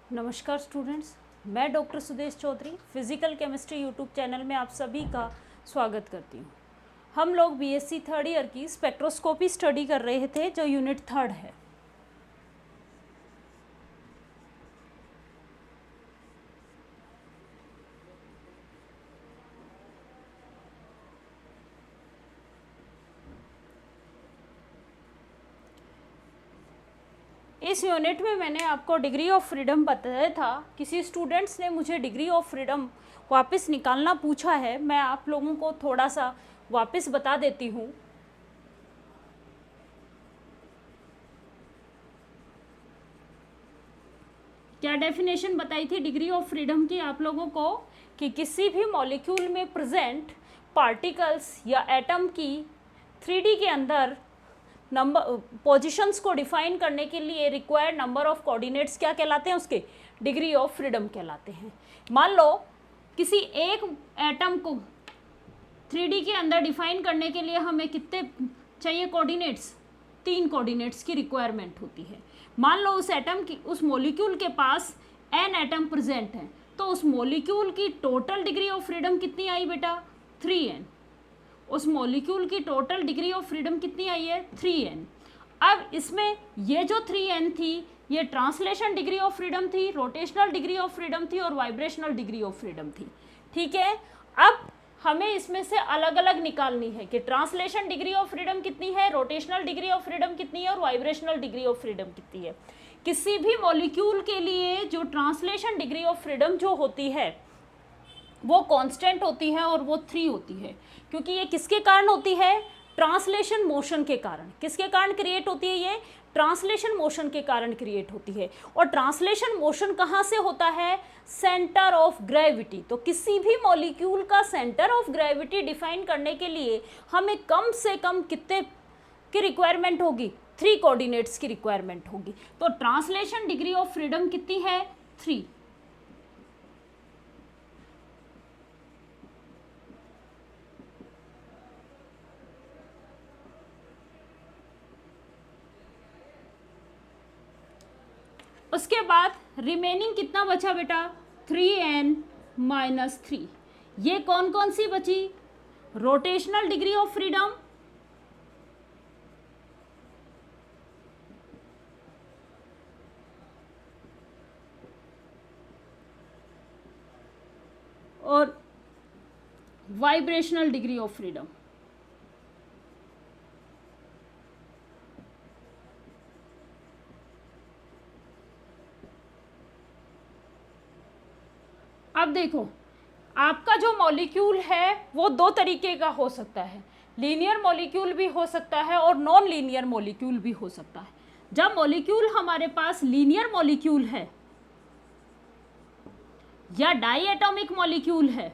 नमस्कार स्टूडेंट्स, मैं doctor Sudesh Chaudhary physical chemistry YouTube channel में आप सभी का स्वागत करती हूँ। हम लोग बीएससी थर्ड ईयर की स्पेक्ट्रोस्कोपी स्टडी कर रहे थे जो यूनिट 3 है। इस यूनिट में मैंने आपको डिग्री ऑफ फ्रीडम बताया था। किसी स्टूडेंट्स ने मुझे डिग्री ऑफ फ्रीडम वापस निकालना पूछा है, मैं आप लोगों को थोड़ा सा वापस बता देती हूँ। क्या डेफिनेशन बताई थी डिग्री ऑफ फ्रीडम की आप लोगों को कि किसी भी मॉलिक्यूल में प्रेजेंट पार्टिकल्स या एटम की 3D के अंदर नंबर पोजीशंस को डिफाइन करने के लिए रिक्वायर्ड नंबर ऑफ कोऑर्डिनेट्स क्या कहलाते हैं, उसके डिग्री ऑफ फ्रीडम कहलाते हैं। मान लो किसी एक एटम को 3D के अंदर डिफाइन करने के लिए हमें कितने चाहिए कोऑर्डिनेट्स, 3 कोऑर्डिनेट्स की रिक्वायरमेंट होती है। मान लो उस एटम की, उस मॉलिक्यूल के पास n एटम प्रेजेंट है, तो उस मॉलिक्यूल की टोटल डिग्री ऑफ फ्रीडम कितनी आई बेटा, 3n। उस मॉलिक्यूल की टोटल डिग्री ऑफ फ्रीडम कितनी आई है, 3n। अब इसमें ये जो 3n थी ये ट्रांसलेशन डिग्री ऑफ फ्रीडम थी, रोटेशनल डिग्री ऑफ फ्रीडम थी और वाइब्रेशनल डिग्री ऑफ फ्रीडम थी। ठीक है, अब हमें इसमें से अलग अलग निकालनी है कि ट्रांसलेशन डिग्री ऑफ फ्रीडम कितनी है, रोटेशनल डिग्री ऑफ फ्रीडम कितनी है और वाइब्रेशनल डिग्री ऑफ फ्रीडम कितनी है। किसी भी मॉलिक्यूल के लिए जो ट्रांसलेशन डिग्री ऑफ फ्रीडम जो होती है वो कांस्टेंट होती है और वो 3 होती है, क्योंकि ये किसके कारण होती है, ट्रांसलेशन मोशन के कारण। किसके कारण क्रिएट होती है, ये ट्रांसलेशन मोशन के कारण क्रिएट होती है। और ट्रांसलेशन मोशन कहाँ से होता है, सेंटर ऑफ ग्रेविटी। तो किसी भी मॉलिक्यूल का सेंटर ऑफ ग्रेविटी डिफाइन करने के लिए हमें कम से कम कितने की रिक्वायरमेंट होगी, 3 कोऑर्डिनेट्स की रिक्वायरमेंट होगी। तो ट्रांसलेशन डिग्री ऑफ फ्रीडम कितनी है, 3। उसके बाद रिमेनिंग कितना बचा बेटा, 3n माइनस 3। ये कौन कौन सी बची, रोटेशनल डिग्री ऑफ फ्रीडम, और वाइब्रेशनल डिग्री ऑफ फ्रीडम। अब देखो, आपका जो मॉलिक्यूल है वो 2 तरीके का हो सकता है, लीनियर मॉलिक्यूल भी हो सकता है और नॉन लीनियर मॉलिक्यूल भी हो सकता है। जब मॉलिक्यूल हमारे पास लीनियर मॉलिक्यूल है या डाई एटॉमिक मॉलिक्यूल है,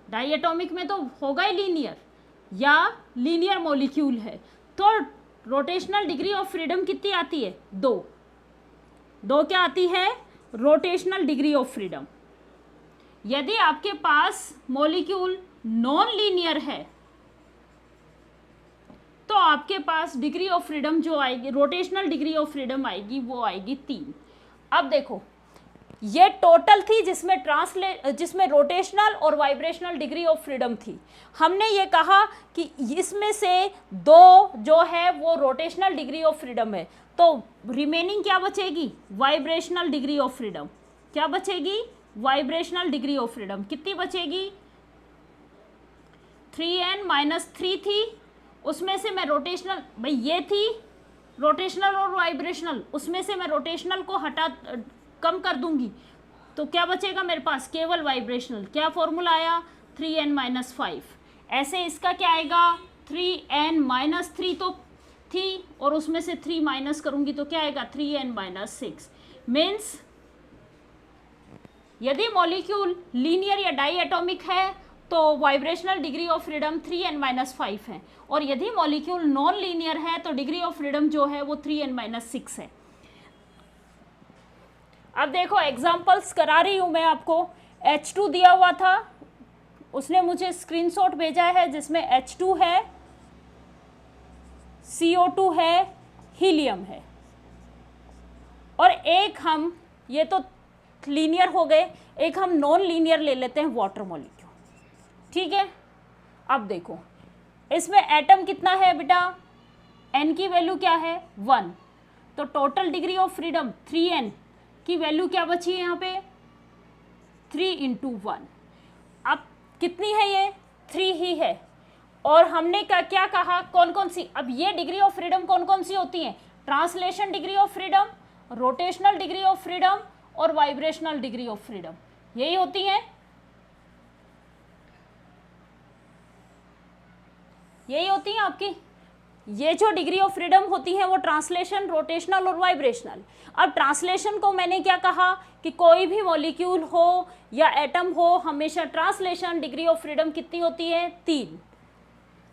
डाई एटॉमिक में तो होगा ही लीनियर, या लीनियर मॉलिक्यूल है, तो रोटेशनल डिग्री ऑफ फ्रीडम कितनी आती है, 2 क्या आती है, रोटेशनल डिग्री ऑफ फ्रीडम। यदि आपके पास मॉलिक्यूल नॉन लीनियर है तो आपके पास डिग्री ऑफ फ्रीडम जो आएगी, रोटेशनल डिग्री ऑफ फ्रीडम आएगी, वो आएगी 3। अब देखो, ये टोटल थी जिसमें रोटेशनल और वाइब्रेशनल डिग्री ऑफ फ्रीडम थी। हमने ये कहा कि इसमें से 2 जो है वो रोटेशनल डिग्री ऑफ फ्रीडम है, तो रिमेनिंग क्या बचेगी, वाइब्रेशनल डिग्री ऑफ फ्रीडम। क्या बचेगी, वाइब्रेशनल डिग्री ऑफ फ्रीडम कितनी बचेगी, 3n माइनस 3 थी, उसमें से मैं रोटेशनल, भाई ये थी रोटेशनल और वाइब्रेशनल, उसमें से मैं रोटेशनल को कम कर दूंगी, तो क्या बचेगा मेरे पास, केवल वाइब्रेशनल। क्या फॉर्मूला आया, 3n माइनस 5। ऐसे इसका क्या आएगा, 3n माइनस 3 तो थी और उसमें से 3 माइनस करूंगी तो क्या आएगा, 3n माइनस 6। मीन्स यदि मॉलिक्यूल लीनियर या डाई एटॉमिक है तो vibrational degree of freedom 3n minus 5 है, और यदि मॉलिक्यूल नॉन लीनियर है तो डिग्री ऑफ फ्रीडम जो है वो 3n माइनस 6 है। अब देखो एग्जांपल्स करा रही हूँ मैं आपको। H2 दिया हुआ था, उसने मुझे स्क्रीनशॉट भेजा है जिसमें H2 है, CO2 है, हीलियम है। और एक हम, ये तो लीनियर हो गए, एक हम नॉन लीनियर ले लेते हैं वाटर मॉलिक्यूल। ठीक है, अब देखो इसमें एटम कितना है बेटा, n की वैल्यू क्या है 1, तो total degree of freedom 3n की वैल्यू क्या बची है यहाँ पे 3 इंटू 1। अब कितनी है ये 3 ही है, और हमने क्या कहा कौन कौन सी, अब ये डिग्री ऑफ फ्रीडम कौन कौन सी होती हैं, translation degree of freedom, rotational degree of freedom और वाइब्रेशनल डिग्री ऑफ फ्रीडम, यही होती हैं, यही होती हैं आपकी। ये जो डिग्री ऑफ फ्रीडम होती है वो ट्रांसलेशन, रोटेशनल और वाइब्रेशनल। अब ट्रांसलेशन को मैंने क्या कहा कि कोई भी मॉलिक्यूल हो या एटम हो, हमेशा ट्रांसलेशन डिग्री ऑफ फ्रीडम कितनी होती है 3,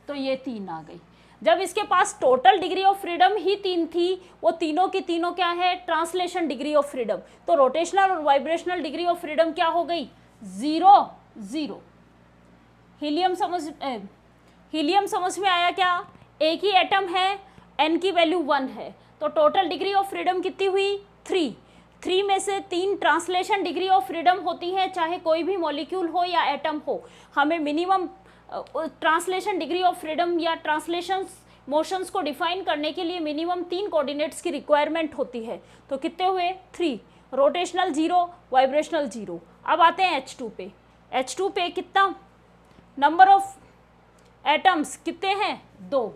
तो ये 3 आ गई। जब इसके पास टोटल डिग्री ऑफ फ्रीडम ही 3 थी, वो तीनों की तीनों क्या है ट्रांसलेशन डिग्री ऑफ फ्रीडम, तो रोटेशनल और वाइब्रेशनल डिग्री ऑफ फ्रीडम क्या हो गई 0 0। हीलियम समझ में आया क्या, एक ही एटम है, n की वैल्यू 1 है, तो टोटल डिग्री ऑफ फ्रीडम कितनी हुई 3 में से 3 ट्रांसलेशन डिग्री ऑफ फ्रीडम होती है, चाहे कोई भी मॉलिक्यूल हो या एटम हो। हमें minimum translation degree of freedom या ट्रांसलेशन मोशंस को डिफाइन करने के लिए मिनिमम 3 कोऑर्डिनेट्स की रिक्वायरमेंट होती है, तो कितने हुए 3, रोटेशनल 0, वाइब्रेशनल 0। अब आते हैं H2 पे। H2 पे कितना नंबर ऑफ एटम्स कितने हैं 2,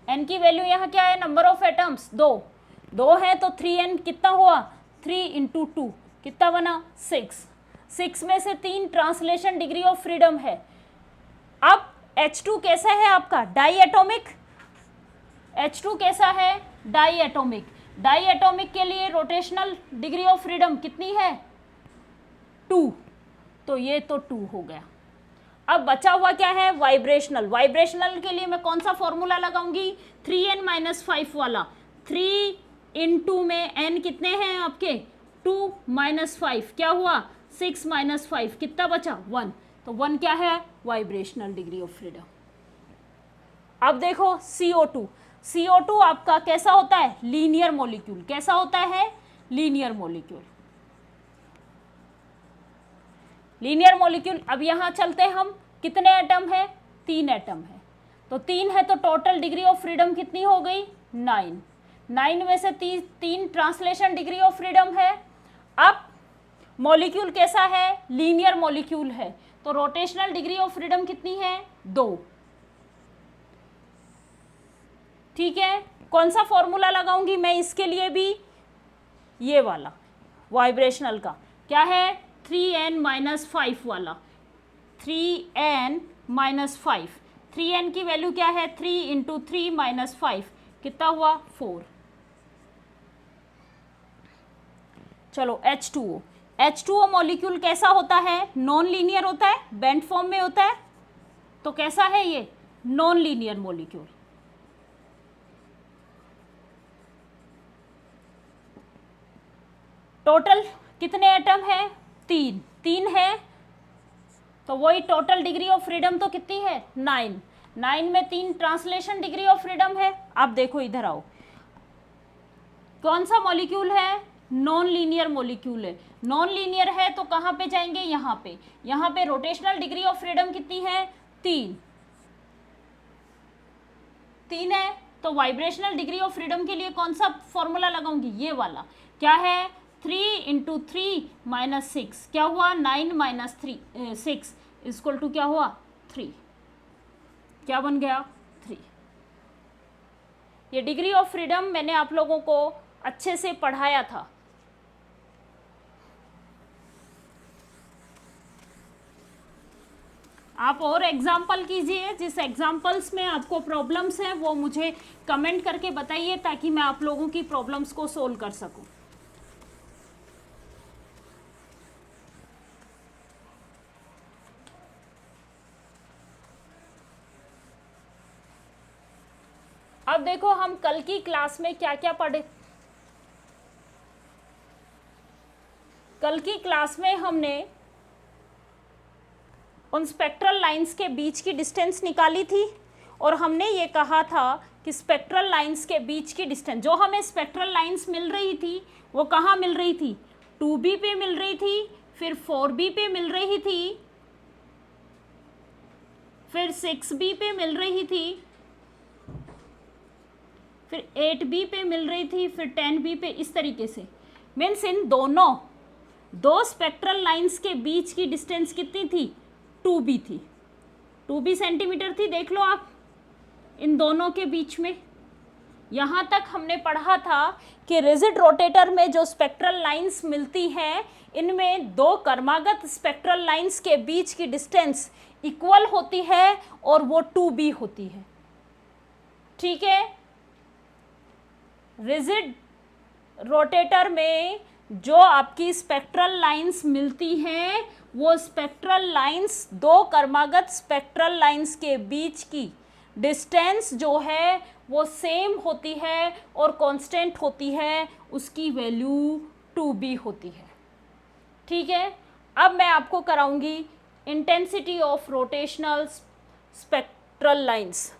n की वैल्यू यहाँ क्या है नंबर ऑफ एटम्स 2 है, तो 3n कितना हुआ 3 इंटू 2 कितना बना 6 में से 3 ट्रांसलेशन डिग्री ऑफ फ्रीडम है। अब H2 कैसा है आपका डाई एटॉमिक, H2 कैसा है डाई एटॉमिक के लिए रोटेशनल डिग्री ऑफ फ्रीडम कितनी है 2, तो ये तो 2 हो गया। अब बचा हुआ क्या है वाइब्रेशनल के लिए मैं कौन सा फॉर्मूला लगाऊंगी 3n-5 वाला, 3 इंटू में n कितने हैं आपके 2 - 5 क्या हुआ 6 - 5 कितना बचा 1, तो 1 क्या है वाइब्रेशनल डिग्री ऑफ फ्रीडम। अब देखो CO2 आपका कैसा होता है लीनियर मॉलिक्यूल, कैसा होता है लीनियर मॉलिक्यूल। अब यहाँ चलते हम, कितने एटम है 3 एटम है, तो 3 है तो टोटल डिग्री ऑफ फ्रीडम कितनी हो गई 9 में से 3 ट्रांसलेशन डिग्री ऑफ फ्रीडम है। अब मॉलिक्यूल कैसा है लीनियर मॉलिक्यूल है, तो रोटेशनल डिग्री ऑफ फ्रीडम कितनी है 2। ठीक है, कौन सा फॉर्मूला लगाऊंगी मैं इसके लिए भी, ये वाला वाइब्रेशनल का क्या है 3n-5 वाला, 3n-5, 3n की वैल्यू क्या है 3 इंटू 3 - 5 कितना हुआ 4। चलो H2O मॉलिक्यूल कैसा होता है नॉन लीनियर होता है, बेंट फॉर्म में होता है, तो कैसा है ये नॉन लीनियर मॉलिक्यूल। टोटल कितने एटम है 3 है, तो वही टोटल डिग्री ऑफ फ्रीडम तो कितनी है 9 में 3 ट्रांसलेशन डिग्री ऑफ फ्रीडम है। अब देखो इधर आओ, कौन सा मॉलिक्यूल है नॉन लीनियर मॉलिक्यूल है, नॉन लीनियर है तो कहाँ पे जाएंगे यहाँ पे रोटेशनल डिग्री ऑफ फ्रीडम कितनी है 3 है, तो वाइब्रेशनल डिग्री ऑफ फ्रीडम के लिए कौन सा फॉर्मूला लगाऊंगी ये वाला, क्या है 3 इंटू 3 - 6 क्या हुआ 9 - 6 इक्वल टू क्या हुआ 3, क्या बन गया 3। ये डिग्री ऑफ फ्रीडम मैंने आप लोगों को अच्छे से पढ़ाया था। आप और एग्जाम्पल कीजिए, जिस एग्जाम्पल्स में आपको प्रॉब्लम्स हैं वो मुझे कमेंट करके बताइए ताकि मैं आप लोगों की प्रॉब्लम्स को सोल्व कर सकूं। अब देखो हम कल की क्लास में क्या क्या पढ़े। कल की क्लास में हमने उन स्पेक्ट्रल लाइंस के बीच की डिस्टेंस निकाली थी और हमने ये कहा था कि स्पेक्ट्रल लाइंस के बीच की डिस्टेंस, जो हमें स्पेक्ट्रल लाइंस मिल रही थी वो कहाँ मिल रही थी, 2b पे मिल रही थी, फिर 4b पे मिल रही थी, फिर 6b पे मिल रही थी, फिर 8b पे मिल रही थी, फिर 10b पे, इस तरीके से। मीन्स इन दोनों दो स्पेक्ट्रल लाइंस के बीच की डिस्टेंस कितनी थी, 2b थी, 2b सेंटीमीटर थी, देख लो आप इन दोनों के बीच में। यहाँ तक हमने पढ़ा था कि रिजिड रोटेटर में जो स्पेक्ट्रल लाइंस मिलती हैं इनमें दो क्रमागत स्पेक्ट्रल लाइंस के बीच की डिस्टेंस इक्वल होती है और वो 2b होती है। ठीक है, रिजिड रोटेटर में जो आपकी स्पेक्ट्रल लाइंस मिलती हैं वो स्पेक्ट्रल लाइंस दो क्रमागत स्पेक्ट्रल लाइंस के बीच की डिस्टेंस जो है वो सेम होती है और कांस्टेंट होती है, उसकी वैल्यू 2b होती है। ठीक है, अब मैं आपको कराऊंगी intensity of rotational spectral lines.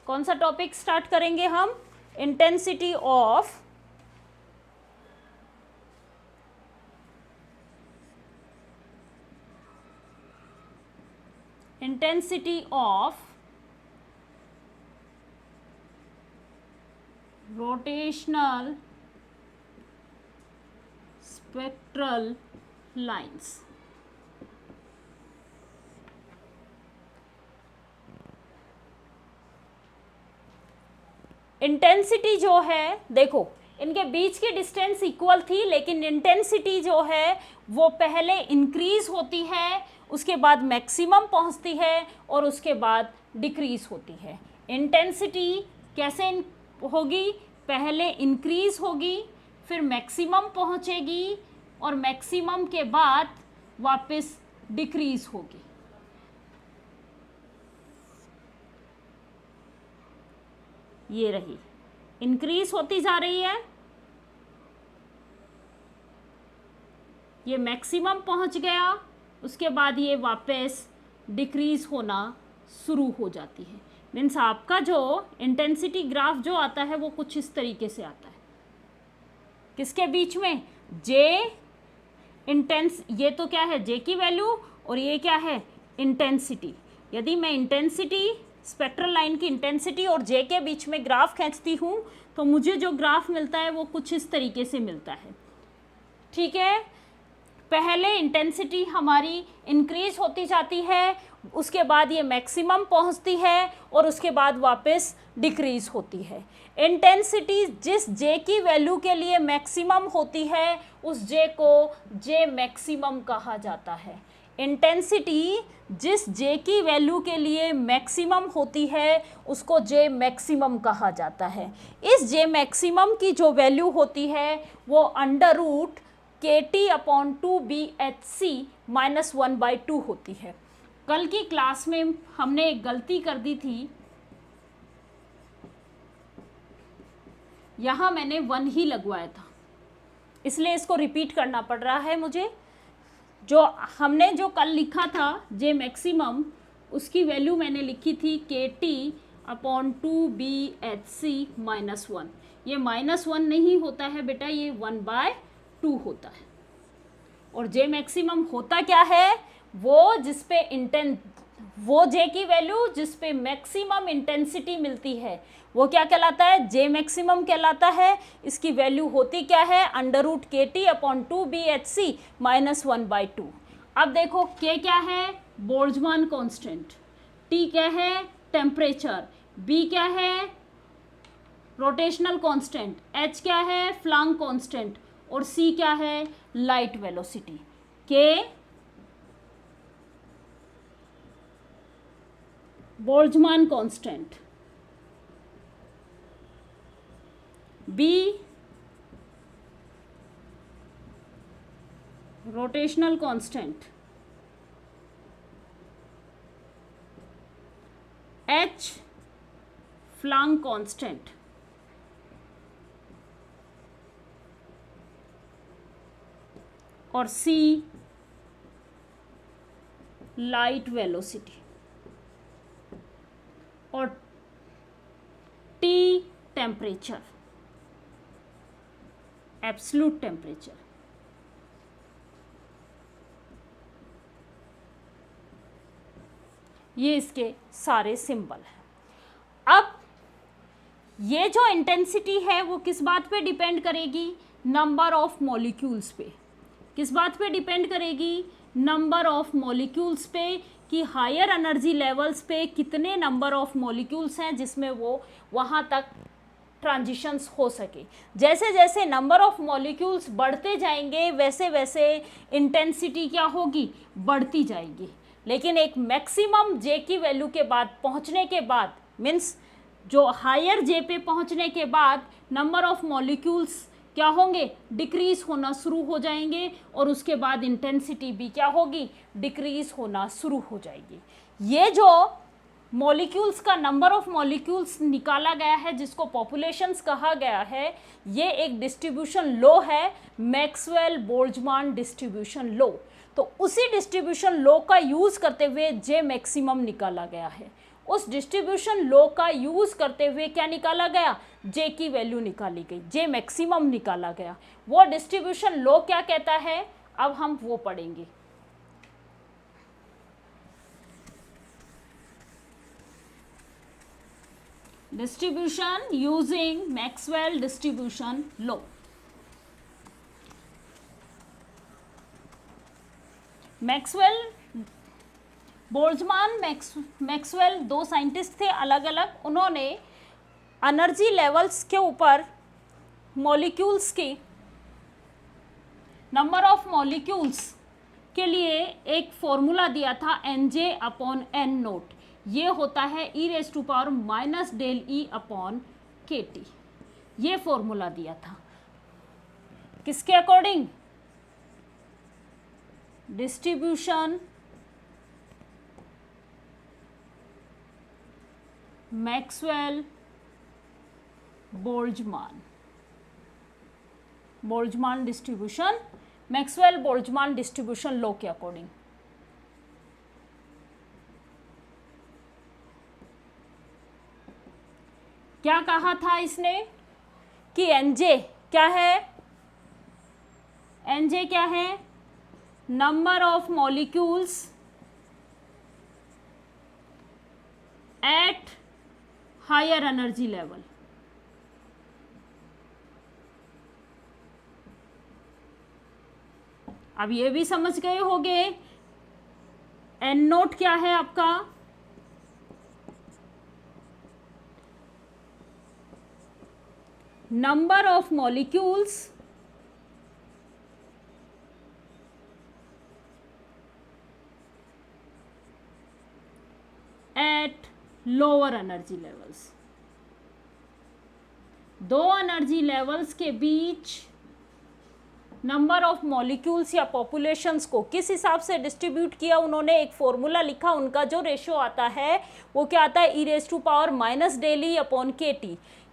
कौन सा टॉपिक स्टार्ट करेंगे हम, intensity of rotational spectral lines. Intensity जो है, देखो इनके बीच की डिस्टेंस इक्वल थी लेकिन इंटेंसिटी जो है वो पहले इंक्रीज होती है, उसके बाद मैक्सिमम पहुंचती है और उसके बाद डिक्रीज होती है। इंटेंसिटी कैसे होगी, पहले इंक्रीज होगी, फिर मैक्सिमम पहुंचेगी और मैक्सिमम के बाद वापस डिक्रीज होगी। ये रही, इंक्रीज होती जा रही है, ये मैक्सिमम पहुंच गया, उसके बाद ये वापस डिक्रीज होना शुरू हो जाती है। मीन्स आपका जो इंटेंसिटी ग्राफ जो आता है वो कुछ इस तरीके से आता है, किसके बीच में, जे इंटेंस, ये तो क्या है जे की वैल्यू और ये क्या है इंटेंसिटी। यदि मैं इंटेंसिटी, स्पेक्ट्रल लाइन की इंटेंसिटी और जे के बीच में ग्राफ खींचती हूँ तो मुझे जो ग्राफ मिलता है वो कुछ इस तरीके से मिलता है। ठीक है, पहले इंटेंसिटी हमारी इंक्रीज होती जाती है, उसके बाद ये मैक्सिमम पहुंचती है और उसके बाद वापस डिक्रीज होती है। इंटेंसिटी जिस जे की वैल्यू के लिए मैक्सिमम होती है उस जे को जे मैक्सिमम कहा जाता है। इंटेंसिटी जिस जे की वैल्यू के लिए मैक्सिमम होती है उसको जे मैक्सिमम कहा जाता है। इस जे मैक्सिमम की जो वैल्यू होती है वो अंडर रूट KT/2BHC -1/2 होती है। कल की क्लास में हमने एक गलती कर दी थी, यहाँ मैंने 1 ही लगवाया था, इसलिए इसको रिपीट करना पड़ रहा है मुझे। जो हमने जो कल लिखा था जे मैक्सिमम, उसकी वैल्यू मैंने लिखी थी KT/2BHC -1। ये -1 नहीं होता है बेटा, ये 1/2 होता है। और जे मैक्सिमम होता क्या है, वो जिसपे वो जे की वैल्यू जिसपे मैक्सिमम इंटेंसिटी मिलती है वो क्या कहलाता है, जे मैक्सिमम कहलाता है। इसकी वैल्यू होती क्या है, अंडर रूट KT/2BHC -1/2। अब देखो के क्या है, बोल्ट्जमान कांस्टेंट, टी क्या है, टेम्परेचर, बी क्या है, रोटेशनल कांस्टेंट, एच क्या है, फ्लांग कांस्टेंट और सी क्या है, light velocity. K Boltzmann constant, B rotational constant, H Planck constant और C light velocity. Temperature, absolute temperature, ये इसके सारे सिंबल हैं। अब ये जो इंटेंसिटी है वो किस बात पे डिपेंड करेगी? नंबर ऑफ मॉलिक्यूल्स पे। किस बात पे डिपेंड करेगी? नंबर ऑफ मॉलिक्यूल्स पे, कि हायर एनर्जी लेवल्स पे कितने नंबर ऑफ मॉलिक्यूल्स हैं जिसमें वो वहाँ तक ट्रांजिशंस हो सके। जैसे जैसे नंबर ऑफ मॉलिक्यूल्स बढ़ते जाएंगे वैसे वैसे इंटेंसिटी क्या होगी? बढ़ती जाएगी। लेकिन एक मैक्सिमम जे की वैल्यू के बाद पहुंचने के बाद, मीन्स जो हायर जे पे पहुंचने के बाद नंबर ऑफ मॉलिक्यूल्स क्या होंगे? डिक्रीज होना शुरू हो जाएंगे और उसके बाद इंटेंसिटी भी क्या होगी? डिक्रीज होना शुरू हो जाएगी। ये जो मॉलिक्यूल्स का नंबर ऑफ मॉलिक्यूल्स निकाला गया है जिसको पॉपुलेशंस कहा गया है, ये एक डिस्ट्रीब्यूशन लॉ है, मैक्सवेल बोल्ट्जमान डिस्ट्रीब्यूशन लॉ। तो उसी डिस्ट्रीब्यूशन लॉ का यूज़ करते हुए जे मैक्सिमम निकाला गया है। उस डिस्ट्रीब्यूशन लॉ का यूज़ करते हुए क्या निकाला गया? जे की वैल्यू निकाली गई, जे मैक्सिमम निकाला गया। वो डिस्ट्रीब्यूशन लॉ क्या कहता है, अब हम वो पढ़ेंगे। Distribution using Maxwell distribution law. Maxwell Boltzmann Maxwell दो साइंटिस्ट थे अलग अलग। उन्होंने एनर्जी लेवल्स के ऊपर मॉलिक्यूल्स की नंबर ऑफ मॉलिक्यूल्स के लिए एक फॉर्मूला दिया था NJ/N0। ये होता है e⁻⁻⁰ ये फॉर्मूला दिया था किसके according? Distribution Maxwell Boltzmann distribution, Maxwell Boltzmann distribution law के अकॉर्डिंग। क्या कहा था इसने कि एनजे क्या है? एनजे क्या है? Number of molecules at higher energy level. अब ये भी समझ गए होंगे N0 क्या है आपका? Number of molecules at lower energy levels. दो एनर्जी लेवल्स के बीच नंबर ऑफ मॉलिक्यूल्स या पॉपुलेशंस को किस हिसाब से डिस्ट्रीब्यूट किया? उन्होंने एक फॉर्मूला लिखा, उनका जो रेशियो आता है वो क्या आता है? e⁻⁻⁰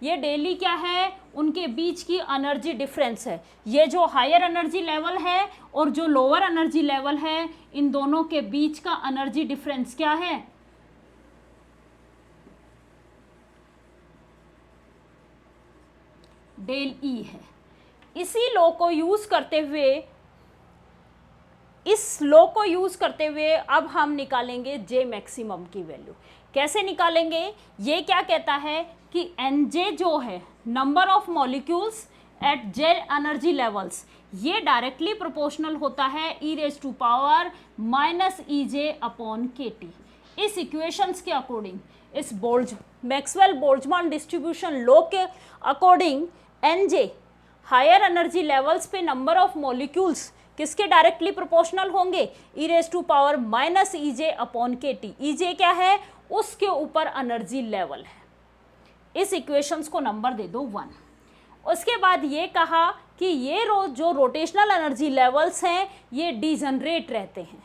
ये डेली क्या है? उनके बीच की एनर्जी डिफरेंस है। ये जो हायर एनर्जी लेवल है और जो लोअर एनर्जी लेवल है, इन दोनों के बीच का एनर्जी डिफरेंस क्या है? डेल ई है। इसी लॉ को यूज करते हुए अब हम निकालेंगे जे मैक्सिमम की वैल्यू। कैसे निकालेंगे? ये क्या कहता है कि एनजे जो है number of molecules at J energy levels, ये डायरेक्टली प्रोपोर्शनल होता है e⁻⁻⁰ इस इक्वेशंस के अकॉर्डिंग, इस मैक्सवेल बोल्ट्जमान डिस्ट्रीब्यूशन लॉ के according NJ higher energy levels पे नंबर ऑफ मॉलिक्यूल्स किसके डायरेक्टली प्रोपोर्शनल होंगे? e⁻⁻⁰ ईजे क्या है? उसके ऊपर एनर्जी लेवल है। इस इक्वेशंस को नंबर दे दो 1। उसके बाद ये कहा कि ये जो रोटेशनल एनर्जी लेवल्स हैं ये डीजनरेट रहते हैं।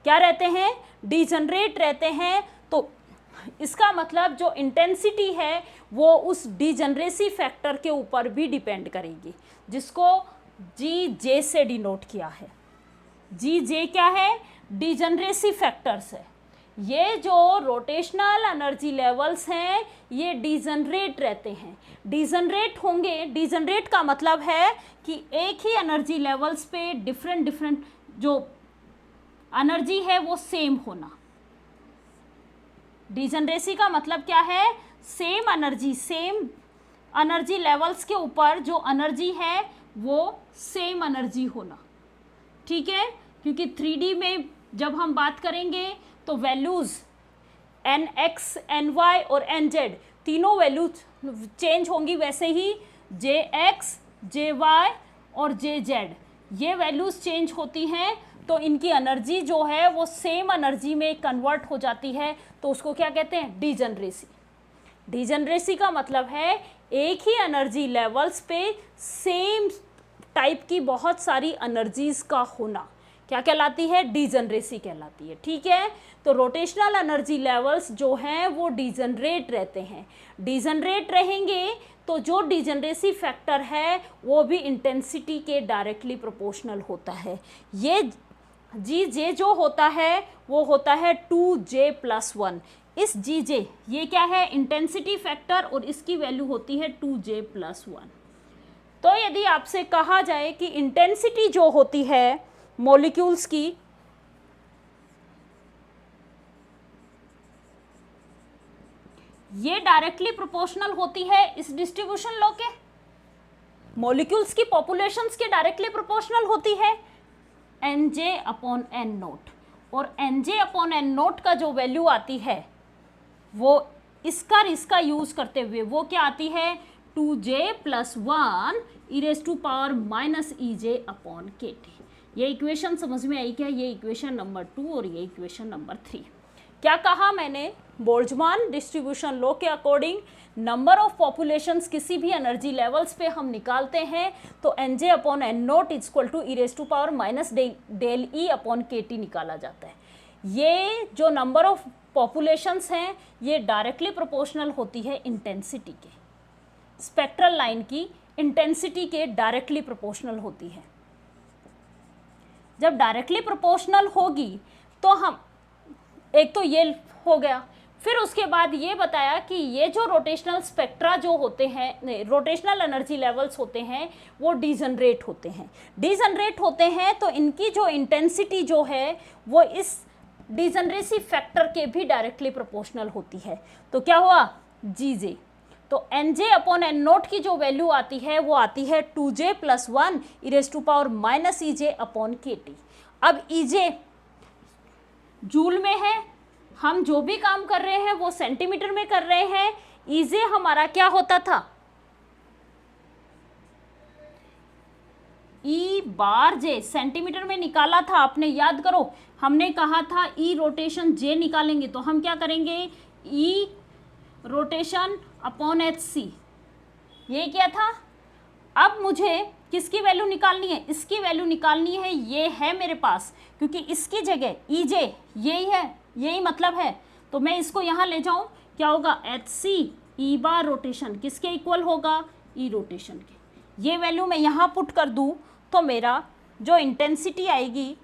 क्या रहते हैं? डीजनरेट रहते हैं। तो इसका मतलब जो इंटेंसिटी है वो उस डीजनरेसी फैक्टर के ऊपर भी डिपेंड करेगी, जिसको GJ से डिनोट किया है। GJ क्या है? डीजनरेसी फैक्टर्स है। ये जो रोटेशनल एनर्जी लेवल्स हैं ये डिजनरेट रहते हैं। डिजनरेट होंगे, डिजनरेट का मतलब है कि एक ही एनर्जी लेवल्स पे डिफरेंट जो एनर्जी है वो सेम होना। डिजनरेसी का मतलब क्या है? सेम एनर्जी लेवल्स के ऊपर जो एनर्जी है वो सेम एनर्जी होना। ठीक है, क्योंकि 3D में जब हम बात करेंगे तो वैल्यूज़ nx, ny और nz तीनों वैल्यूज चेंज होंगी, वैसे ही jx, jy और jz ये वैल्यूज़ चेंज होती हैं, तो इनकी एनर्जी जो है वो सेम एनर्जी में कन्वर्ट हो जाती है, तो उसको क्या कहते हैं? डिजनरेसी। डिजनरेसी का मतलब है एक ही एनर्जी लेवल्स पे सेम टाइप की बहुत सारी एनर्जीज का होना क्या कहलाती है? डिजनरेसी कहलाती है। ठीक है, तो रोटेशनल एनर्जी लेवल्स जो हैं वो डिजनरेट रहते हैं। डिजनरेट रहेंगे तो जो डिजनरेसी फैक्टर है वो भी इंटेंसिटी के डायरेक्टली प्रोपोर्शनल होता है। ये जी जे जो होता है वो होता है 2j+1। इस जी जे ये क्या है? इंटेंसिटी फैक्टर, और इसकी वैल्यू होती है 2j+1। तो यदि आपसे कहा जाए कि इंटेंसिटी जो होती है मॉलिक्यूल्स की, ये डायरेक्टली प्रोपोर्शनल होती है इस डिस्ट्रीब्यूशन लॉ के। मॉलिक्यूल्स की पॉपुलेशंस के डायरेक्टली प्रोपोर्शनल होती है Nj/n0, और Nj/n0 का जो वैल्यू आती है वो इसका यूज करते हुए वो क्या आती है? 2j+1 e⁻⁻ej/kt। ये इक्वेशन समझ में आई क्या? ये इक्वेशन नंबर 2 और ये इक्वेशन नंबर 3। क्या कहा मैंने? बोल्ट्जमान डिस्ट्रीब्यूशन लॉ के अकॉर्डिंग नंबर ऑफ पॉपुलेशंस किसी भी एनर्जी लेवल्स पे हम निकालते हैं तो Nj/n0 e⁻⁻ निकाला जाता है। ये जो नंबर ऑफ पॉपुलेशंस हैं ये डायरेक्टली प्रोपोर्शनल होती है इंटेंसिटी के, स्पेक्ट्रल लाइन की इंटेंसिटी के डायरेक्टली प्रोपोर्शनल होती है। जब डायरेक्टली प्रोपोर्शनल होगी तो हम, एक तो ये हो गया, फिर उसके बाद ये बताया कि ये जो रोटेशनल स्पेक्ट्रा जो होते हैं, रोटेशनल एनर्जी लेवल्स होते हैं वो डिजनरेट होते हैं। डिजनरेट होते हैं तो इनकी जो इंटेंसिटी जो है वो इस डिजनरेसी फैक्टर के भी डायरेक्टली प्रोपोर्शनल होती है। तो क्या हुआ? जीजे। तो Nj/n0 की जो वैल्यू आती है वो आती है 2j+1 e⁻⁻ej/kt। अब Ej जूल में है, हम जो भी काम कर रहे हैं वो सेंटीमीटर में कर रहे हैं। Ej हमारा क्या होता था? E⁻j सेंटीमीटर में निकाला था आपने, याद करो। हमने कहा था E रोटेशन J निकालेंगे तो हम क्या करेंगे? E रोटेशन/hc, ये क्या था? अब मुझे किसकी वैल्यू निकालनी है? इसकी वैल्यू निकालनी है। ये है मेरे पास, क्योंकि इसकी जगह Ej यही है, यही मतलब है, तो मैं इसको यहाँ ले जाऊँ, क्या होगा? hc E⁻ रोटेशन किसके इक्वल होगा? E रोटेशन के। ये वैल्यू मैं यहाँ पुट कर दूँ तो मेरा जो इंटेंसिटी आएगी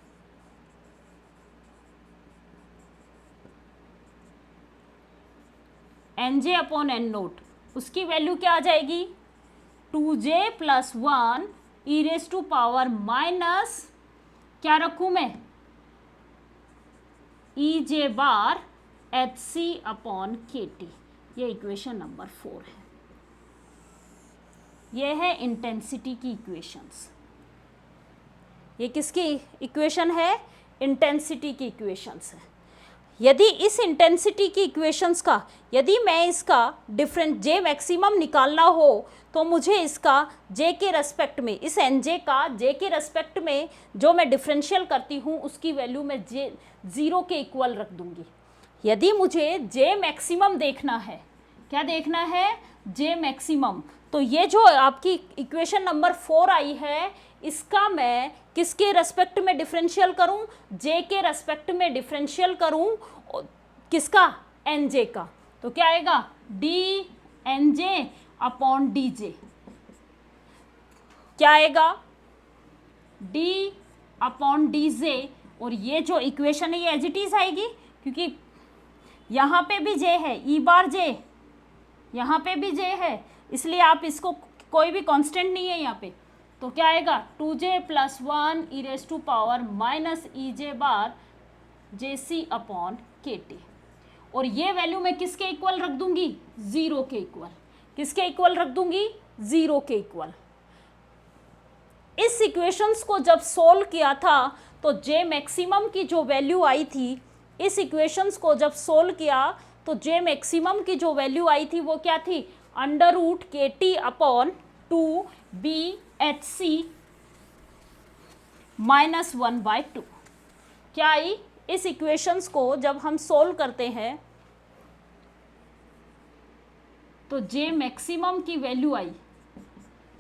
Nj/n0, उसकी वैल्यू क्या आ जाएगी? 2j+1 e⁻, क्या रखूँ मैं? Ej/hc/kt। ये इक्वेशन नंबर 4 है। ये है इंटेंसिटी की इक्वेशंस। ये किसकी इक्वेशन है? इंटेंसिटी की इक्वेशंस है। यदि इस इंटेंसिटी की इक्वेशंस का, यदि मैं इसका डिफरेंट जे मैक्सिमम निकालना हो तो मुझे इसका जे के रेस्पेक्ट में, इस Nj का जे के रेस्पेक्ट में जो मैं डिफरेंशियल करती हूँ उसकी वैल्यू मैं जे 0 के इक्वल रख दूँगी। यदि मुझे जे मैक्सिमम देखना है, क्या देखना है? J maximum. तो ये जो आपकी इक्वेशन नंबर 4 आई है, इसका मैं किसके रेस्पेक्ट में डिफरेंशियल करूं? जे के रेस्पेक्ट में डिफरेंशियल करूं, किसका? Nj का। तो क्या आएगा? dNj/dj। क्या आएगा? d/dj। और ये जो इक्वेशन है ये एज इट इज आएगी, क्योंकि यहाँ पे भी जे है, ई बार जे, यहाँ पे भी जे है, इसलिए आप इसको, कोई भी कांस्टेंट नहीं है यहाँ पे, तो क्या आएगा 2j + 1 E raise to power minus E J bar J C upon K T. और ये वैल्यू मैं किसके इक्वल रख दूंगी, 0 के इक्वल। किसके इक्वल रख दूंगी, 0 के इक्वल। इस इक्वेशंस को जब सोल्व किया था तो जे मैक्सिमम की जो वैल्यू आई थी, इस इक्वेशंस को जब सोल्व किया तो जे मैक्सिमम की जो वैल्यू आई थी वो क्या थी, √KT अपॉन 2BHC -1/2 क्या आई। इस इक्वेशंस को जब हम सोल्व करते हैं तो जे मैक्सिमम की वैल्यू आई।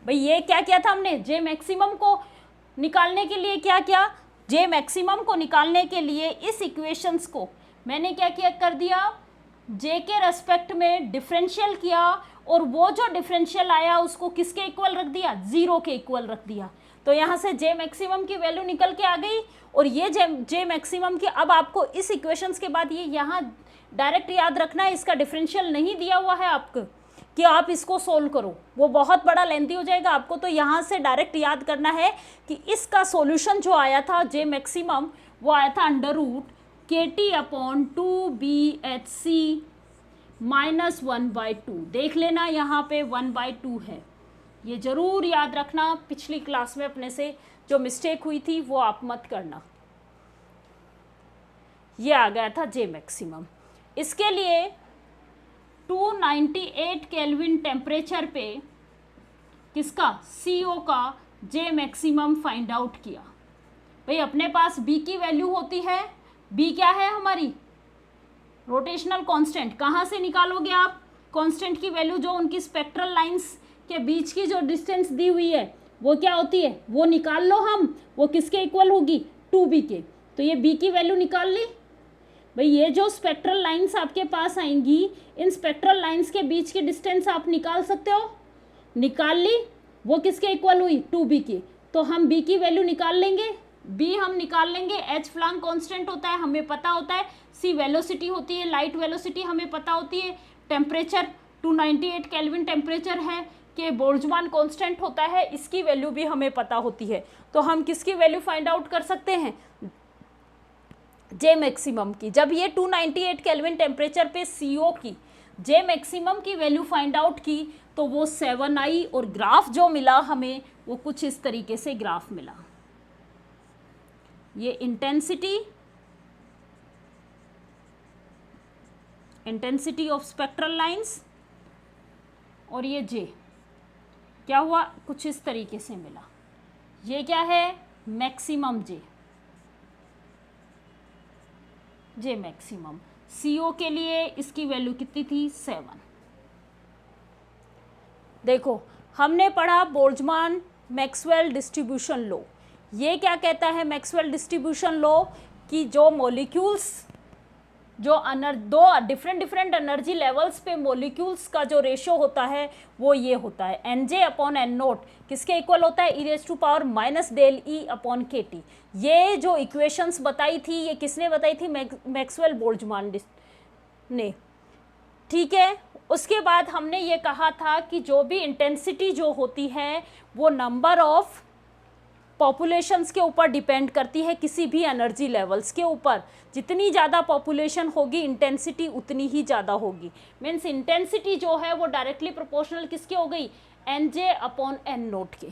भाई ये क्या किया था हमने, जे मैक्सिमम को निकालने के लिए क्या किया, जे मैक्सिमम को निकालने के लिए इस इक्वेशंस को मैंने क्या किया, कर दिया जे के रेस्पेक्ट में डिफरेंशियल किया, और वो जो डिफरेंशियल आया उसको किसके इक्वल रख दिया, 0 के इक्वल रख दिया। तो यहाँ से जे मैक्सिमम की वैल्यू निकल के आ गई। और ये जे मैक्सिमम की, अब आपको इस इक्वेशंस के बाद ये यहाँ डायरेक्ट याद रखना है, इसका डिफरेंशियल नहीं दिया हुआ है आपको कि आप इसको सोल्व करो, वो बहुत बड़ा लेंथी हो जाएगा आपको। तो यहाँ से डायरेक्ट याद करना है कि इसका सॉल्यूशन जो आया था जे मैक्सिमम, वो आया था √KT अपॉन 2BHC -1/2। देख लेना यहाँ पे 1/2 है, ये ज़रूर याद रखना। पिछली क्लास में अपने से जो मिस्टेक हुई थी वो आप मत करना। ये आ गया था जे मैक्सिमम। इसके लिए 298 केल्विन टेम्परेचर पे किसका, CO का जे मैक्सिमम फाइंड आउट किया। भाई अपने पास B की वैल्यू होती है, B क्या है हमारी, रोटेशनल कांस्टेंट। कहाँ से निकालोगे आप कांस्टेंट की वैल्यू, जो उनकी स्पेक्ट्रल लाइंस के बीच की जो डिस्टेंस दी हुई है वो क्या होती है, वो निकाल लो हम, वो किसके इक्वल होगी, 2B के। तो ये B की वैल्यू निकाल ली। भाई ये जो स्पेक्ट्रल लाइंस आपके पास आएंगी, इन स्पेक्ट्रल लाइंस के बीच की डिस्टेंस आप निकाल सकते हो, निकाल ली, वो किसके इक्वल हुई, 2B की। तो हम B की वैल्यू निकाल लेंगे, B हम निकाल लेंगे, H फ्लांग कांस्टेंट होता है हमें पता होता है, C वेलोसिटी होती है, लाइट वेलोसिटी हमें पता होती है, टेम्परेचर 298 केल्विन टेम्परेचर है कि बोल्ट्जमान कांस्टेंट होता है, इसकी वैल्यू भी हमें पता होती है। तो हम किसकी वैल्यू फाइंड आउट कर सकते हैं, जे मैक्सिमम की। जब ये 298 केल्विन टेम्परेचर पे CO की जे मैक्सिमम की वैल्यू फाइंड आउट की तो वो 7 आई, और ग्राफ जो मिला हमें वो कुछ इस तरीके से ग्राफ मिला। ये इंटेंसिटी ऑफ स्पेक्ट्रल लाइंस, और ये जे क्या हुआ, कुछ इस तरीके से मिला। ये क्या है, मैक्सिमम जे मैक्सिमम। CO के लिए इसकी वैल्यू कितनी थी, 7। देखो हमने पढ़ा बोल्ट्जमान मैक्सवेल डिस्ट्रीब्यूशन लॉ। ये क्या कहता है मैक्सवेल डिस्ट्रीब्यूशन लॉ, कि जो मॉलिक्यूल्स, जो दो डिफरेंट एनर्जी लेवल्स पे मॉलिक्यूल्स का जो रेशो होता है वो ये होता है NJ अपॉन N0 किसके इक्वल होता है, e⁻⁻∆E अपॉन KT। ये जो इक्वेशंस बताई थी ये किसने बताई थी, मैक्सवेल बोल्ट्जमान ने, ठीक है। उसके बाद हमने ये कहा था कि जो भी इंटेंसिटी जो होती है वो नंबर ऑफ पॉपुलेशंस के ऊपर डिपेंड करती है, किसी भी एनर्जी लेवल्स के ऊपर। जितनी ज़्यादा पॉपुलेशन होगी इंटेंसिटी उतनी ही ज़्यादा होगी। मीन्स इंटेंसिटी जो है वो डायरेक्टली प्रोपोर्शनल किसके हो गई, NJ अपॉन N0 के।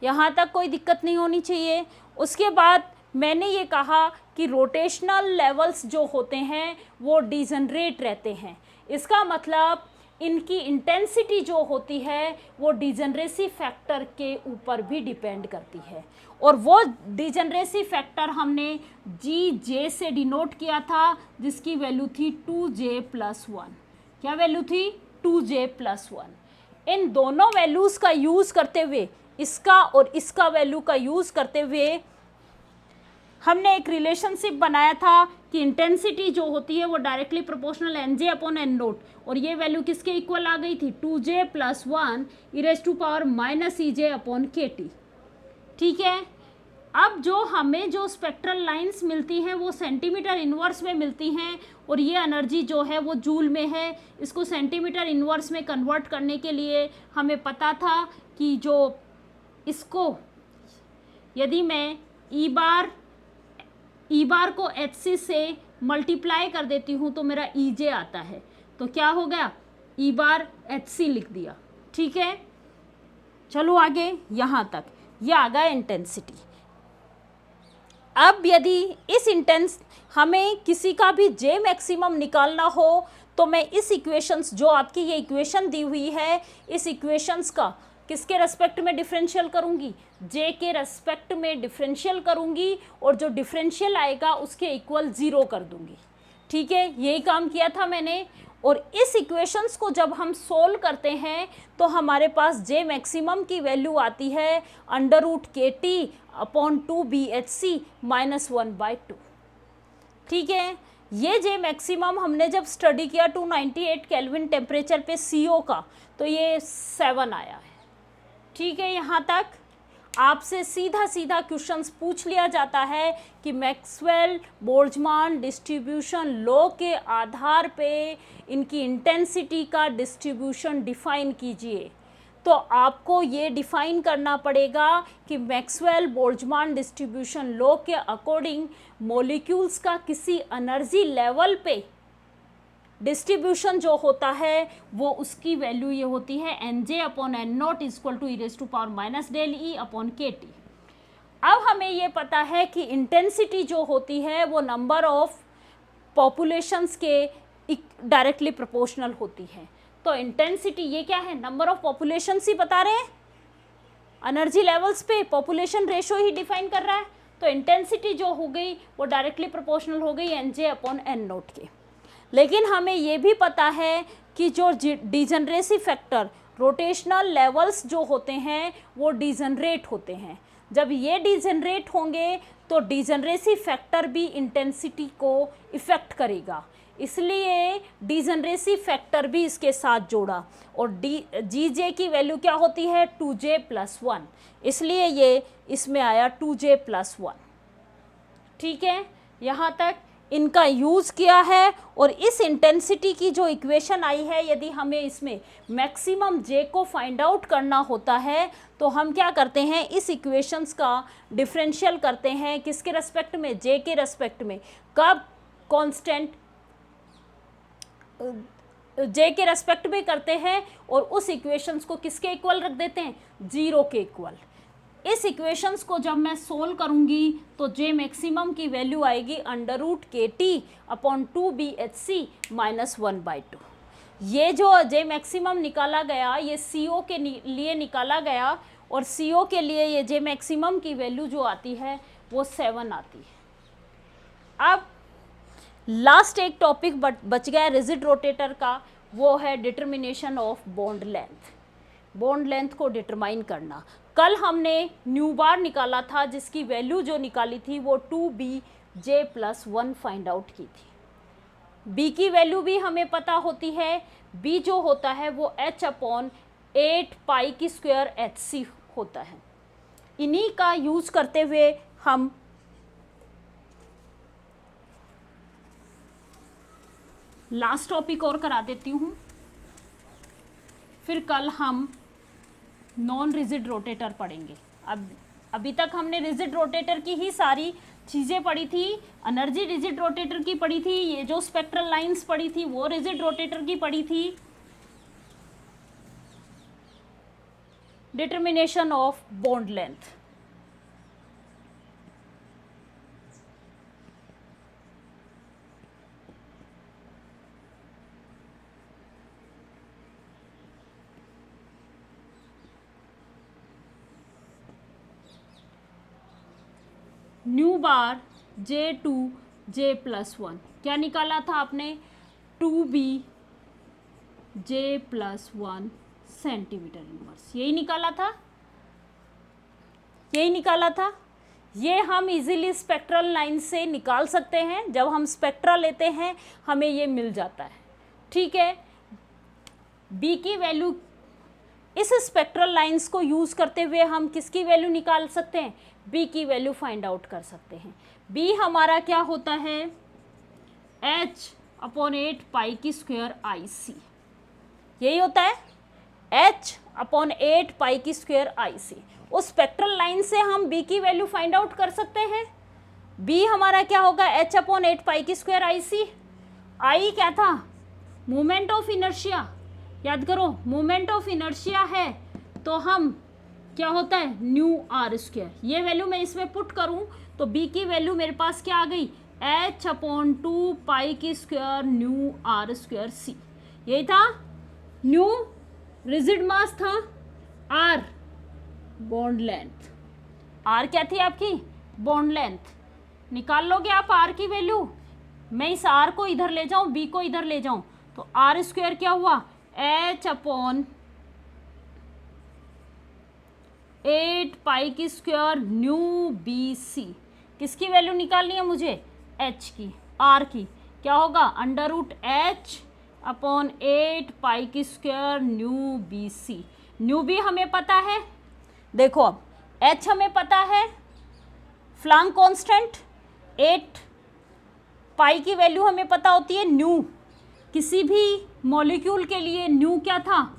यहाँ तक कोई दिक्कत नहीं होनी चाहिए। उसके बाद मैंने ये कहा कि रोटेशनल लेवल्स जो होते हैं वो डिजनरेट रहते हैं। इसका मतलब इनकी इंटेंसिटी जो होती है वो डिजनरेसी फैक्टर के ऊपर भी डिपेंड करती है, और वो डिजनरेसी फैक्टर हमने GJ से डिनोट किया था, जिसकी वैल्यू थी 2J+1। क्या वैल्यू थी, 2J+1। इन दोनों वैल्यूज़ का यूज़ करते हुए, इसका और इसका वैल्यू का यूज़ करते हुए हमने एक रिलेशनशिप बनाया था कि इंटेंसिटी जो होती है वो directly proportional NJ upon N0, और ये वैल्यू किसके इक्वल आ गई थी, 2J+1 e⁻⁻⁸ EJ upon KT। ठीक है, अब जो हमें जो स्पेक्ट्रल लाइंस मिलती हैं वो सेंटीमीटर इनवर्स में मिलती हैं, और ये एनर्जी जो है वो जूल में है। इसको सेंटीमीटर इनवर्स में कन्वर्ट करने के लिए हमें पता था कि जो इसको यदि मैं ई बार को एच सी से मल्टीप्लाई कर देती हूँ तो मेरा ई जे आता है, तो क्या हो गया, ई बार एच सी लिख दिया। ठीक है, चलो आगे, यहाँ तक ये आ गया इंटेंसिटी। अब यदि इस हमें किसी का भी जे मैक्सिमम निकालना हो तो मैं इस इक्वेशंस, जो आपकी ये इक्वेशन दी हुई है, इस इक्वेशंस का किसके रेस्पेक्ट में डिफरेंशियल करूंगी, जे के रेस्पेक्ट में डिफरेंशियल करूंगी, और जो डिफरेंशियल आएगा उसके इक्वल 0 कर दूंगी। ठीक है, यही काम किया था मैंने। और इस इक्वेशंस को जब हम सोल्व करते हैं तो हमारे पास जे मैक्सिमम की वैल्यू आती है √kT/2BHC -1/2। ठीक है, ये जे मैक्सिमम हमने जब स्टडी किया 298 केल्विन टेम्परेचर पे CO का, तो ये 7 आया है। ठीक है, यहाँ तक आपसे सीधा सीधा क्वेश्चंस पूछ लिया जाता है कि मैक्सवेल बोल्ट्जमान डिस्ट्रीब्यूशन लॉ के आधार पे इनकी इंटेंसिटी का डिस्ट्रीब्यूशन डिफाइन कीजिए। तो आपको ये डिफाइन करना पड़ेगा कि मैक्सवेल बोल्ट्जमान डिस्ट्रीब्यूशन लॉ के अकॉर्डिंग मॉलिक्यूल्स का किसी एनर्जी लेवल पे डिस्ट्रीब्यूशन जो होता है वो उसकी वैल्यू ये होती है NJ/N0 =e⁻⁻⁰ अब हमें ये पता है कि इंटेंसिटी जो होती है वो नंबर ऑफ पॉपुलेशंस के डायरेक्टली प्रोपोर्शनल होती है। तो इंटेंसिटी ये क्या है, नंबर ऑफ पॉपुलेशंस ही बता रहे हैं, एनर्जी लेवल्स पे पॉपुलेशन रेशो ही डिफाइन कर रहा है। तो इंटेंसिटी जो हो गई वो डायरेक्टली प्रोपोर्शनल हो गई NJ/N0 के। लेकिन हमें ये भी पता है कि जो डिजनरेसी फैक्टर, रोटेशनल लेवल्स जो होते हैं वो डिजनरेट होते हैं। जब ये डिजनरेट होंगे तो डिजनरेसी फैक्टर भी इंटेंसिटी को इफ़ेक्ट करेगा, इसलिए डिजनरेसी फैक्टर भी इसके साथ जोड़ा। और GJ की वैल्यू क्या होती है 2J+1, इसलिए ये इसमें आया 2J+1। ठीक है, यहाँ तक इनका यूज़ किया है। और इस इंटेंसिटी की जो इक्वेशन आई है, यदि हमें इसमें मैक्सिमम जे को फाइंड आउट करना होता है तो हम क्या करते हैं, इस इक्वेशंस का डिफरेंशियल करते हैं किसके रेस्पेक्ट में, जे के रेस्पेक्ट में। कब, कांस्टेंट जे के रेस्पेक्ट में करते हैं, और उस इक्वेशंस को किसके इक्वल रख देते हैं, 0 के इक्वल। इस इक्वेशंस को जब मैं सोल्व करूंगी तो जे मैक्सिमम की वैल्यू आएगी √kT/2BHC -1/2। ये जो जे मैक्सिमम निकाला गया ये CO के लिए निकाला गया, और CO के लिए ये जे मैक्सिमम की वैल्यू जो आती है वो 7 आती है। अब लास्ट एक टॉपिक बच गया रिजिड रोटेटर का, वो है determination of bond length. Bond length को डिटरमाइन करना। कल हमने न्यू बार निकाला था जिसकी वैल्यू जो निकाली थी वो 2BJ+1 फाइंड आउट की थी। B की वैल्यू भी हमें पता होती है, B जो होता है वो H/8π² होता है। इन्हीं का यूज़ करते हुए हम लास्ट टॉपिक और करा देती हूँ, फिर कल हम नॉन रिजिड रोटेटर पढ़ेंगे। अब अभी तक हमने रिजिड रोटेटर की ही सारी चीज़ें पढ़ी थी, एनर्जी रिजिड रोटेटर की पढ़ी थी, ये जो स्पेक्ट्रल लाइंस पढ़ी थी वो रिजिड रोटेटर की पढ़ी थी, determination of bond length. New bar J2J+1 क्या निकाला था आपने, 2BJ+1 सेंटीमीटर इनवर्स, यही निकाला था, यही निकाला था। ये हम इजीली स्पेक्ट्रल लाइन से निकाल सकते हैं, जब हम स्पेक्ट्रा लेते हैं हमें ये मिल जाता है। ठीक है, B की वैल्यू इस स्पेक्ट्रल लाइंस को यूज़ करते हुए हम किसकी वैल्यू निकाल सकते हैं, बी की वैल्यू फाइंड आउट कर सकते हैं। बी हमारा क्या होता है, h/8 पाई की स्क्वायर आई सी, यही होता है h/8 पाई की स्क्वायर आई सी। उस स्पेक्ट्रल लाइन से हम बी की वैल्यू फाइंड आउट कर सकते हैं। बी हमारा क्या होगा, h/8 पाई की स्क्वायर आई सी। आई क्या था, मोमेंट ऑफ इनर्शिया, याद करो मोमेंट ऑफ इनर्शिया है तो हम क्या होता है, न्यू आर स्क्वायर। ये वैल्यू मैं इसमें पुट करूं तो बी की वैल्यू मेरे पास क्या आ गई, h/2 पाई की स्क्वायर न्यू आर स्क्वायर सी। यही था, न्यू रिजिड मास था, आर बॉन्ड लेंथ, आर क्या थी आपकी, बॉन्ड लेंथ। निकाल लोगे आप आर की वैल्यू, मैं इस आर को इधर ले जाऊं, बी को इधर ले जाऊं, तो आर स्क्वायर क्या हुआ, h/8 पाई की स्क्वायर न्यू बी सी। किसकी वैल्यू निकालनी है मुझे, h की, r की, क्या होगा √h/8 पाई की square nu B C. Nu B हमें पता है, देखो अब h हमें पता है, फ्लांग कांस्टेंट 8 पाई की वैल्यू हमें पता होती है। न्यू किसी भी मॉलिक्यूल के लिए न्यू क्या था,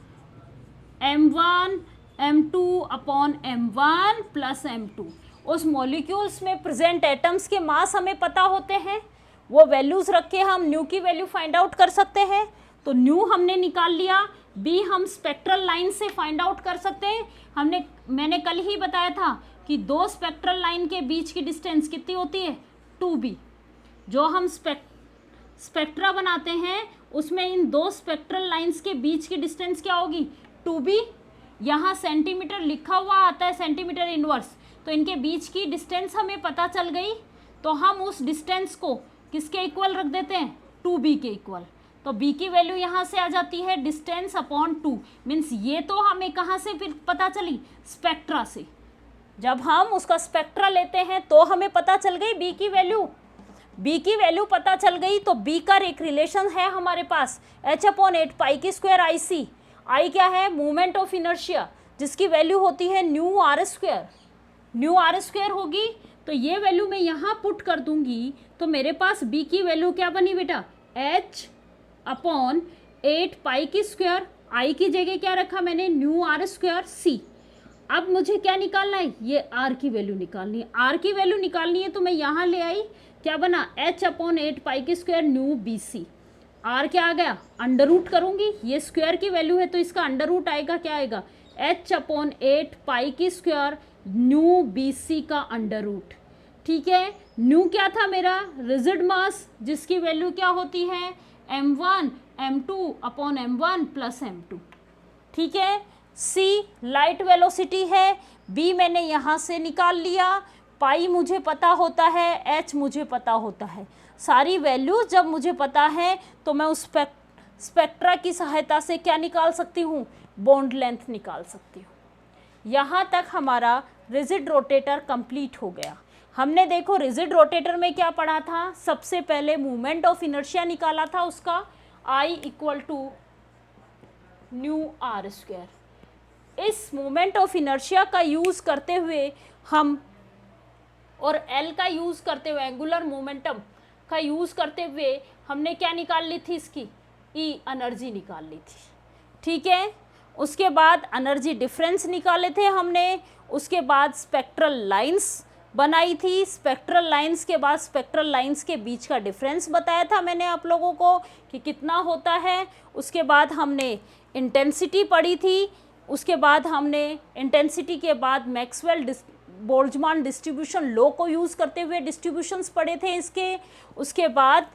m1 m2/m1 प्लस m2। उस मॉलिक्यूल्स में प्रेजेंट एटम्स के मास हमें पता होते हैं, वो वैल्यूज़ रख के हम न्यू की वैल्यू फाइंड आउट कर सकते हैं। तो न्यू हमने निकाल लिया, बी हम स्पेक्ट्रल लाइन से फाइंड आउट कर सकते हैं। मैंने कल ही बताया था कि दो स्पेक्ट्रल लाइन के बीच की डिस्टेंस कितनी होती है, 2b। जो हम स्पेक्ट्रा बनाते हैं उसमें इन दो स्पेक्ट्रल लाइंस के बीच की डिस्टेंस क्या होगी, 2b। यहाँ सेंटीमीटर लिखा हुआ आता है, सेंटीमीटर इनवर्स, तो इनके बीच की डिस्टेंस हमें पता चल गई, तो हम उस डिस्टेंस को किसके इक्वल रख देते हैं, 2b के इक्वल। तो b की वैल्यू यहाँ से आ जाती है डिस्टेंस अपॉन 2, मीन्स ये तो हमें कहाँ से फिर पता चली, स्पेक्ट्रा से। जब हम उसका स्पेक्ट्रा लेते हैं तो हमें पता चल गई b की वैल्यू। b की वैल्यू पता चल गई तो b का एक रिलेशन है हमारे पास, h/8 पाई की स्क्वायर आई सी। आई क्या है, मोमेंट ऑफ इनर्शिया, जिसकी वैल्यू होती है nu R square. Nu R square होगी तो ये वैल्यू मैं यहाँ पुट कर दूंगी, तो मेरे पास b की वैल्यू क्या बनी बेटा, h/8 पाई की स्क्वायर, आई की जगह क्या रखा मैंने, न्यू आर स्क्वायर सी। अब मुझे क्या निकालना है, ये r की वैल्यू निकालनी है। r की वैल्यू निकालनी है तो मैं यहाँ ले आई, क्या बना, h/8 पाई की square nu B C. r क्या आ गया, अंडर रूट करूँगी, ये स्क्वायर की वैल्यू है तो इसका अंडर रूट आएगा, क्या आएगा, h/8 पाई की स्क्वायर न्यू बी सी का अंडर रूट। ठीक है, न्यू क्या था मेरा, रिजिड मास, जिसकी वैल्यू क्या होती है, m1 m2/m1 प्लस m2। ठीक है, c लाइट वेलोसिटी है, b मैंने यहाँ से निकाल लिया, पाई मुझे पता होता है, h मुझे पता होता है। सारी वैल्यूज जब मुझे पता है तो मैं उस स्पेक्ट्रा की सहायता से क्या निकाल सकती हूँ, बॉन्ड लेंथ निकाल सकती हूँ। यहाँ तक हमारा रिजिड रोटेटर कंप्लीट हो गया। हमने देखो रिजिड रोटेटर में क्या पढ़ा था, सबसे पहले मूवमेंट ऑफ इनर्शिया निकाला था उसका, I = न्यू आर स्क्वायर। इस मोमेंट ऑफ इनर्शिया का यूज़ करते हुए हम, और L का यूज़ करते हुए, एंगुलर मोमेंटम का यूज़ करते हुए हमने क्या निकाल ली थी, इसकी E एनर्जी निकाल ली थी। ठीक है, उसके बाद एनर्जी डिफरेंस निकाले थे हमने, उसके बाद स्पेक्ट्रल लाइंस बनाई थी, स्पेक्ट्रल लाइंस के बाद स्पेक्ट्रल लाइंस के बीच का डिफरेंस बताया था मैंने आप लोगों को कि कितना होता है। उसके बाद हमने इंटेंसिटी पढ़ी थी, उसके बाद हमने इंटेंसिटी के बाद मैक्सवेल बोल्ट्जमान डिस्ट्रीब्यूशन लॉ को यूज़ करते हुए डिस्ट्रीब्यूशंस पढ़े थे इसके। उसके बाद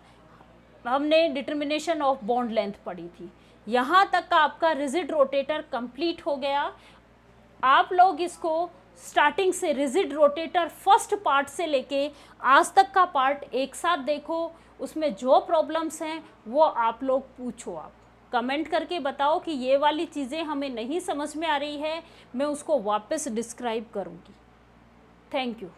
हमने डिटर्मिनेशन ऑफ बॉन्ड लेंथ पढ़ी थी। यहाँ तक का आपका रिजिड रोटेटर कंप्लीट हो गया। आप लोग इसको स्टार्टिंग से रिजिड रोटेटर फर्स्ट पार्ट से लेके आज तक का पार्ट एक साथ देखो, उसमें जो प्रॉब्लम्स हैं वो आप लोग पूछो, आप कमेंट करके बताओ कि ये वाली चीज़ें हमें नहीं समझ में आ रही है, मैं उसको वापस डिस्क्राइब करूँगी। Thank you.